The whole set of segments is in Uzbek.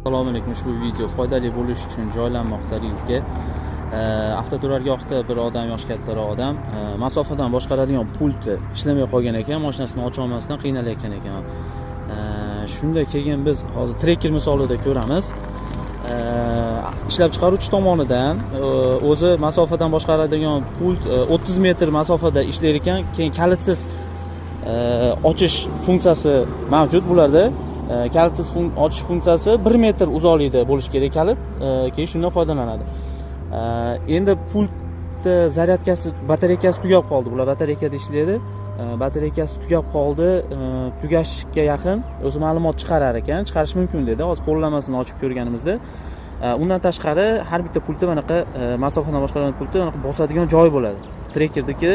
Assalomu alaykum. Ushbu video foydali bo'lishi uchun joylanmoqda ringizga. Avtoturargohda bir odam, yosh kattaroq odam masofadan boshqaradigan pulti ishlamay qolgan ekan, mashinasini ocha olmasdan qiynalayotgan ekan. Shunda keyin biz hozir trekker misolida ko'ramiz. Ishlab chiqaruvchi tomonidan o'zi masofadan boshqaradigan pult 30 metr masofada ishlar ekan, keyin kalitsiz ochish funksiyasi mavjud bularda. Kalitsiz ochish funksiyasi 1 metr uzoqlikda bo'lishi kerak kalit, keyin shundan foydalanadi. Endi pultda zaryadkasi, batareykasi tugab qoldi. Bular batareykada ishlaydi. Batareykasi tugab qoldi, tugashga yaqin o'zi ma'lumot chiqarar ekan, chiqarish mumkin dedi. Hozir qo'llamasini ochib ko'rganimizda. Undan tashqari har bitta pultda manaqa masofadan boshqaradigan pultda manaqa bosadigan joy bo'ladi. Trekkerdagi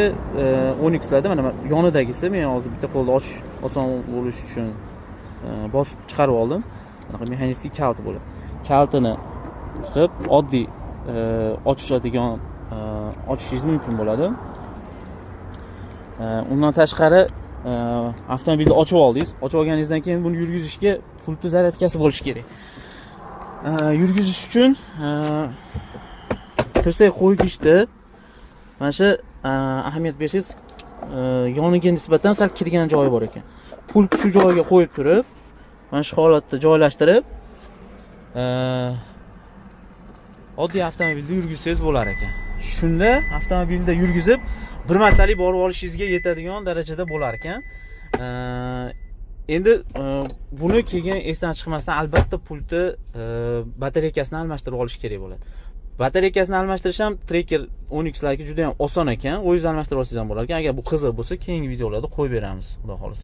Onyxlarda mana yonidagisi, men hozir bitta qo'lda ochish oson bo'lish uchun bosib chiqarib oldim. Manaqa mexanik kalti bo'ladi. Kaltini qilib oddiy ochishadigan ochishingiz mumkin bo'ladi. Undan tashqari avtomobilni ochib oldingiz. Ochib olganingizdan keyin buni yurgizishga pultni zaryadkasi bo'lishi kerak. Yurgizish uchun tirsak qo'ygichda mana shu ahamiyat bersangiz yoniga nisbatan sal kirgan joyi bor ekan. Pult shu joyga qo'yib turib, mana shu holatda joylashtirib oddiy avtomobilda yurgizsangiz bo'lar ekan. Shunda avtomobilda yurgizib bir martalik borib olishingizga yetadigan darajada bo'lar ekan. Endi buni keyin esdan chiqmasdan albatta pultni batareykasini almashtirib olish kerak bo'ladi. Batareykasini almashtirish ham trekker Onyxlarga juda ham oson ekan. O'zingiz almashtirib olsangiz ham bo'lar ekan. Agar bu qiziq bo'lsa, keyingi videolarda qo'yib beramiz, xudo xolisa.